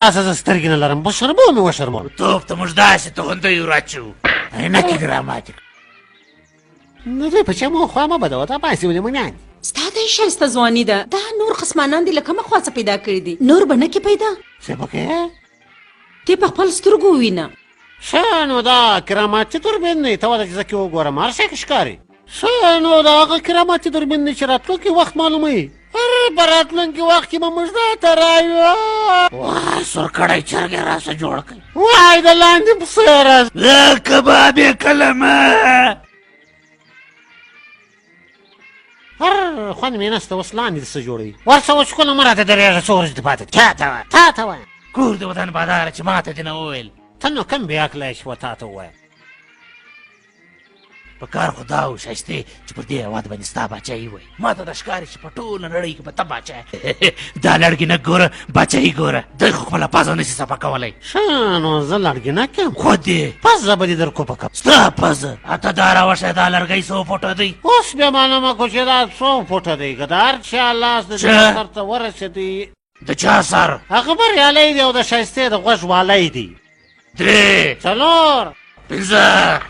تاسو زه سترګې نه لرم په شرمو مې وشرمول توپ ته موږ داسې توغندیو راچو عینکې دې راماتې نو دوی په چمو خوا مه بدوه دا باندې ولې مونیان ستا د ښایسته ځواني ده دا نور خصمانان دې له کومه خوا څه پیدا کړي دي نور به نه کې پیدا څه پکې ته په خپل سترګو ووینه ښه نو دا کراماتي دوربین دی ته ورته چې زه کې وګورم هر شی کې ښکاري ښه نو د هغه کراماتي دوربین دی چې راتلونکي وخت معلوموي په راتلونکي وخت کې به موږ دا ته رایو وای سورکړی چرګې راسه جوړ کړي وای د لاندې پسې راز کباب یې کلمه هر خوند مې نسته اوس لاندې څه جوړوي ورڅه وچکونه مه راته درېږه څو ورځې دې پاتې دي چا ته وایه تا ته وایم کور د وطن باداره چې ماته دې نه وویل ته نو کم بې عقلی شوه تا ته ووایم په کار خو دا و ښایستې چې پر دې هېواد باندې ستا باچایي وایي ما ته دا ښکاري چې په ټوله نړۍ کې به ته باچا دا لړګینک ګوره باچایي ګوره دی خو خپله پزه نشي صفا کولی ښه نو زه لړګینک یم خود دې پزه به دې در کوپه کړم ستا پزه اته دا راوښی دا لرګی څو فوټه دی اوس بیا معلومه کړو چې دا څو فوټه دی که د هر چا لاس د دې سر ته ورسېدی د چا سر هغه بریالی دی او د ښایستې د غوږ والی دی درې څلور پنځه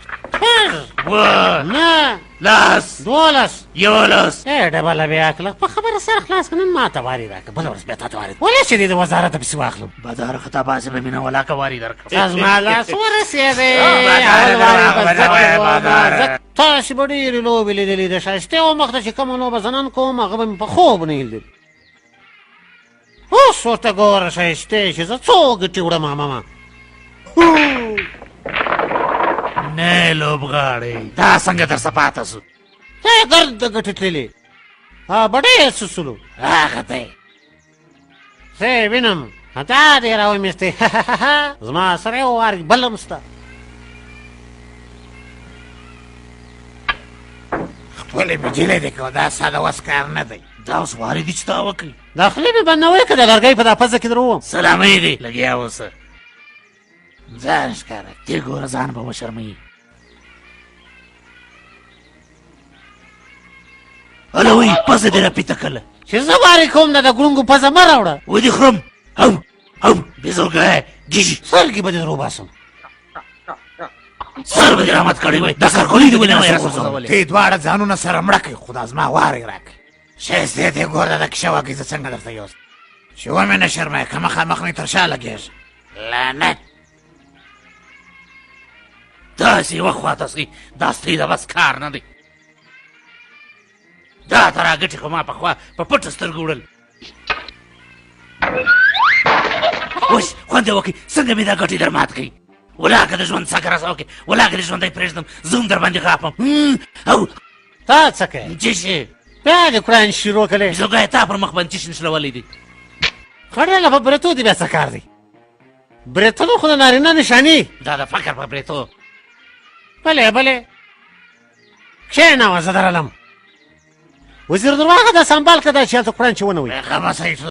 شپږ اووه نه لس دولس یولس ډبله بې عقله په خبره سر خلاص کړه نن ما ته واري راکړه بله ورځ بیا تا ته واري ولې چې دې د وزارته پسې واخلم بداره خطا باسې به مینه ولاکه واري درکړم زما لاس ورسېدی باداره. تاسې به ډېرې لوبې لیدلې د ښایستې و مخ ته چې کومه لوبه زه نن کوم هغه به مې په خوب نه لیدل اوس ورته ګوره ښایستې چې زه څو ګټې وړم ماما نه لوبغاړی دا څنګه در سپاته سو درد د ګټې تللې بډې یې څڅلو هغه دی زه یې وینم دا دې راومیستی زما سره یو وار بل هم شته خپلې مجلې دی که دا ساده وس کار نه دی دا اوس واري دي چې تا وکړي داخلي مې بندوی که د لرګۍ په دا پزه کې در ووم سلامۍ دی لګیا اوسه ځان ښکاره دې ګوره ځان به وشرموي الوی پزه دې راپیته کړله چې زه وارې کوم دا د ګړنګو پزه مه راوړه ودې خورم او بېزوګی ګیږي سترګې به دې در وباسم سر به دې رامت کړی وای دا سرکولي دې ولې نه وای راغورځولی ته دواړه ځانونه سره مړه کړئ خو دا زما وار یې راکړئ ښایستې دې ګوره د کیسه واقعي زه څنګه درته یوسم چې ومې نه شرموې که مخامخ مې تر شا لګېږي لعنت داسې یوه خواته سئ دا سترې د بس کار نه دی دا ته راګټې خو ما پخوا په پټو سترګو وړل اوس خوند یې وکړئ څنګه مې دا ګټې در مات کړي ولاکه د ژوند څکه راسه وکړې ولاکه دې ژوندی پرېږدم زه هم در باندې غاپم او تا څه کوې چې شي بیا دې قرآن شروع کړی زوګی تا پر مخ باندې چش نښلولی دی خړېله په برېتو دې بیا څه کار دی برېتلو خو د نارینه نشاني دا د فکر په برېتو بلې بلې کښېنه زه درلم وزیر درواغه دا سنبال که دا چې هلته قرآن چې ونه وي هغه به صحیح